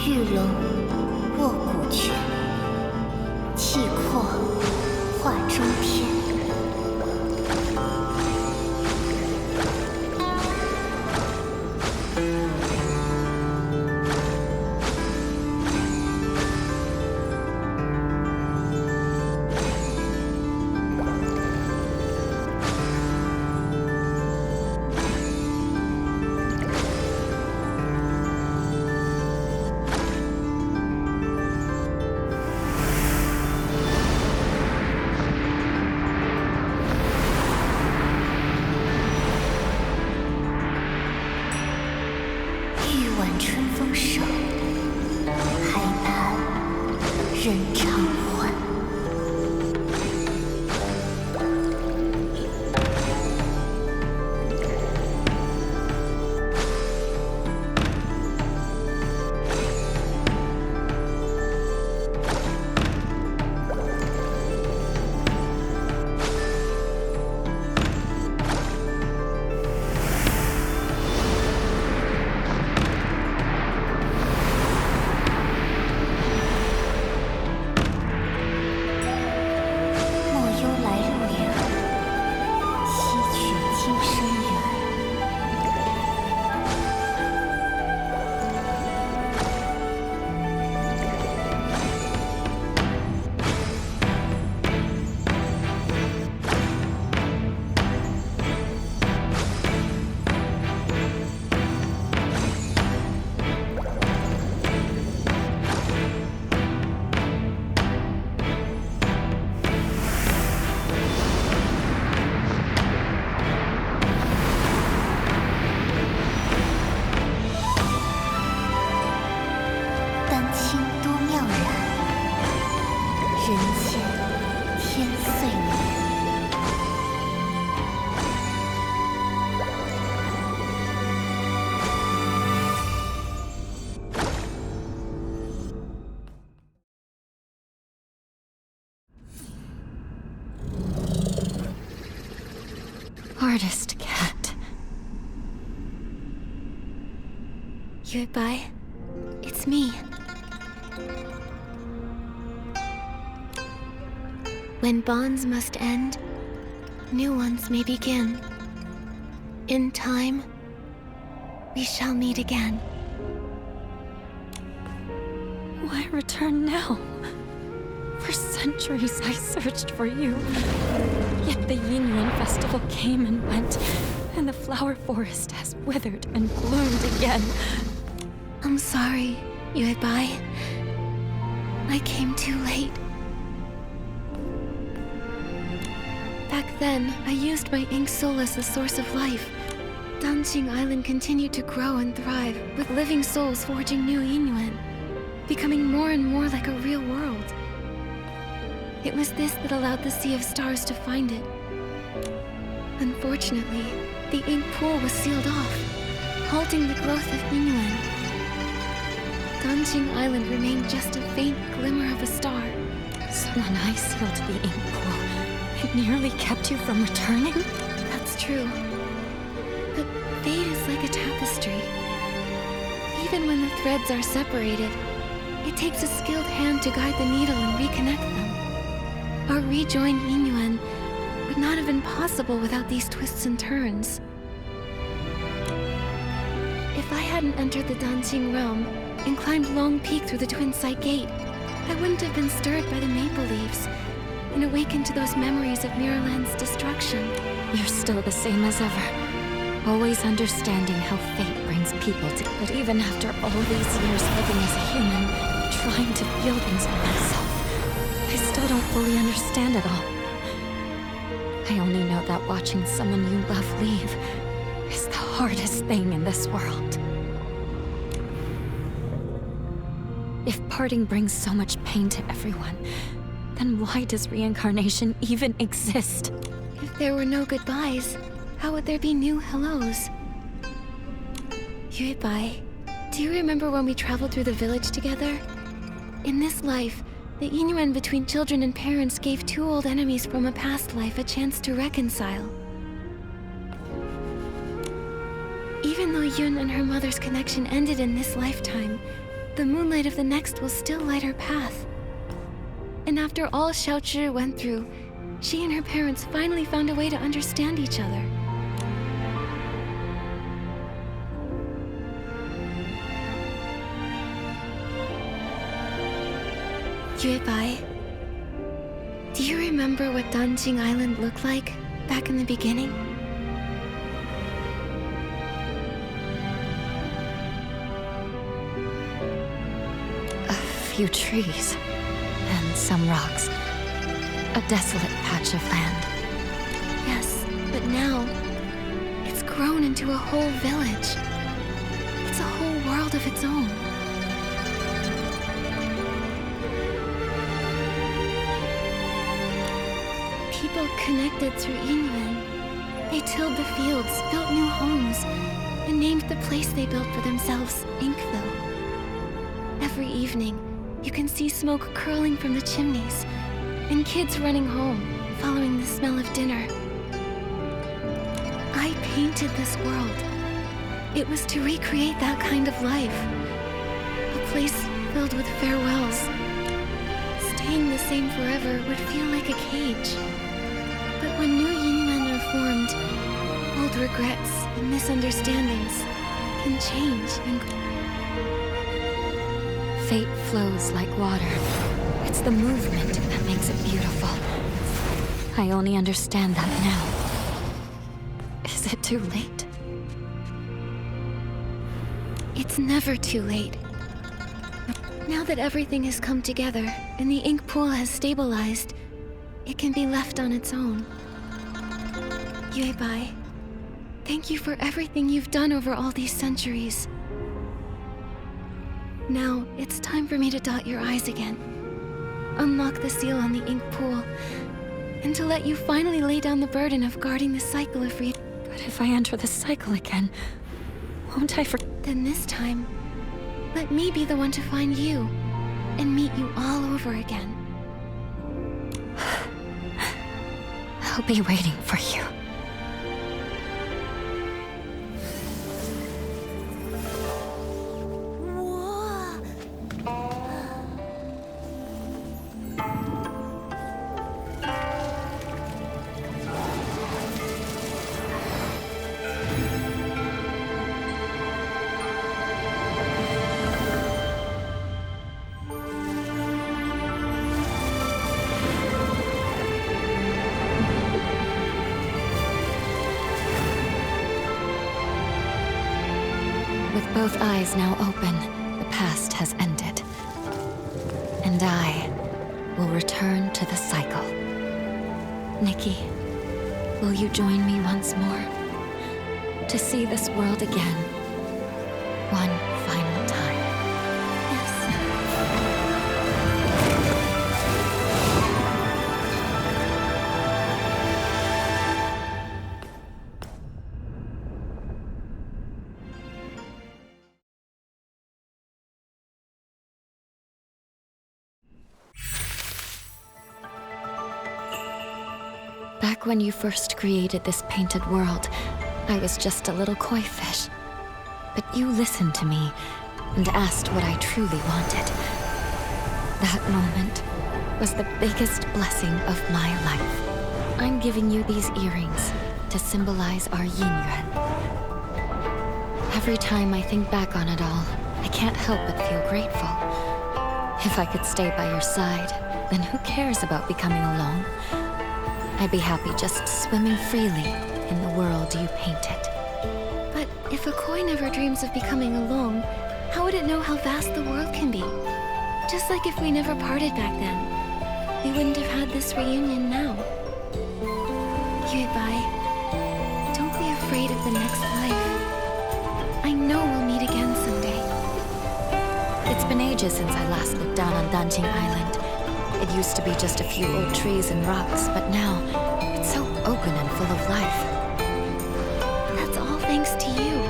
玉龙卧古泉，气阔化中天。晚春风手，海畔人长欢。人间天岁年。Artist cat. Yuebai, it's me. When bonds must end, new ones may begin. In time, we shall meet again. Why return now? For centuries I searched for you. Yet the Yinyuan festival came and went, and the flower forest has withered and bloomed again. I'm sorry, Yuebai. I came too late. Back then, I used my ink soul as the source of life. Danqing Island continued to grow and thrive, with living souls forging new Yinyuan, becoming more and more like a real world. It was this that allowed the Sea of Stars to find it. Unfortunately, the ink pool was sealed off, halting the growth of Yinyuan. Danqing Island remained just a faint glimmer of a star. So when I sealed the ink pool, it nearly kept you from returning? That's true. But fate is like a tapestry. Even when the threads are separated, it takes a skilled hand to guide the needle and reconnect them. Our rejoined Yinyuan would not have been possible without these twists and turns. If I hadn't entered the Danqing realm and climbed Long Peak through the Twin Sight Gate, I wouldn't have been stirred by the maple leaves and awakened to those memories of Mirrorland's destruction. You're still the same as ever, always understanding how fate brings people to... But even after all these years living as a human, trying to feel things for myself, I still don't fully understand it all. I only know that watching someone you love leave is the hardest thing in this world. If parting brings so much pain to everyone, then why does reincarnation even exist? If there were no goodbyes, how would there be new hellos? Yuebai, do you remember when we traveled through the village together? In this life, the Yinyuan between children and parents gave two old enemies from a past life a chance to reconcile. Even though Yun and her mother's connection ended in this lifetime, the moonlight of the next will still light her path. And after all Xiaozhi went through, she and her parents finally found a way to understand each other. Yuebai, do you remember what Danjing Island looked like back in the beginning? A few trees and some rocks. A desolate patch of land. Yes, but now it's grown into a whole village. It's a whole world of its own. People connected through Yinyuan. They tilled the fields, built new homes, and named the place they built for themselves Inkville. Every evening, you can see smoke curling from the chimneys, and kids running home, following the smell of dinner. I painted this world. It was to recreate that kind of life. A place filled with farewells. Staying the same forever would feel like a cage. But when new Yinmen are formed, old regrets and misunderstandings can change and... Fate flows like water. It's the movement that makes it beautiful. I only understand that now. Is it too late? It's never too late. Now that everything has come together and the ink pool has stabilized, it can be left on its own. Yuebai, thank you for everything you've done over all these centuries. Now, it's time for me to dot your I's again. Unlock the seal on the ink pool, and to let you finally lay down the burden of guarding the cycle of re- But if I enter the cycle again, won't I Then this time, let me be the one to find you, and meet you all over again. I'll be waiting for you. With both eyes now open, the past has ended. And I will return to the cycle. Nikki, will you join me once more? To see this world again, one final time. Back when you first created this painted world, I was just a little koi fish. But you listened to me and asked what I truly wanted. That moment was the biggest blessing of my life. I'm giving you these earrings to symbolize our yin-yuan. Every time I think back on it all, I can't help but feel grateful. If I could stay by your side, then who cares about becoming alone? I'd be happy just swimming freely in the world you painted. But if a koi never dreams of becoming alone, how would it know how vast the world can be? Just like if we never parted back then, we wouldn't have had this reunion now. Yuebai, don't be afraid of the next life. I know we'll meet again someday. It's been ages since I last looked down on Danjing Island. It used to be just a few old trees and rocks, but now it's so open and full of life. That's all thanks to you.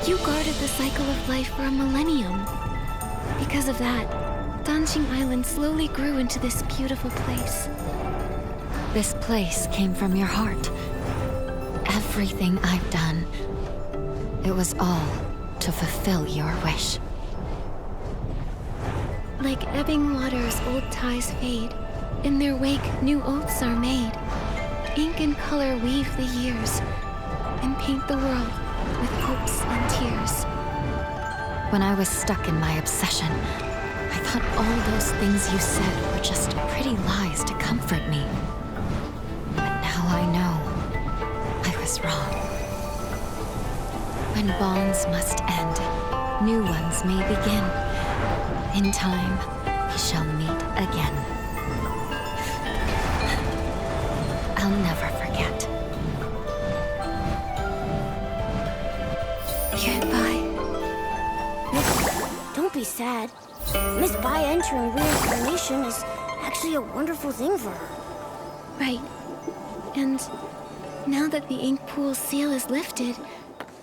You guarded the cycle of life for a millennium. Because of that, Danjing Island slowly grew into this beautiful place. This place came from your heart. Everything I've done, it was all to fulfill your wish. Like ebbing waters, old ties fade. In their wake, new oaths are made. Ink and color weave the years and paint the world with hopes and tears. When I was stuck in my obsession, I thought all those things you said were just pretty lies to comfort me. But now I know I was wrong. When bonds must end, new ones may begin. In time, we shall meet again. I'll never forget. Goodbye. Don't be sad. Miss Bai entering reincarnation is actually a wonderful thing for her. Right. And now that the ink pool's seal is lifted,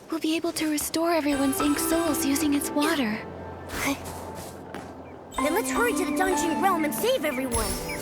we'll be able to restore everyone's ink souls using its water. Then let's hurry to the dungeon realm and save everyone.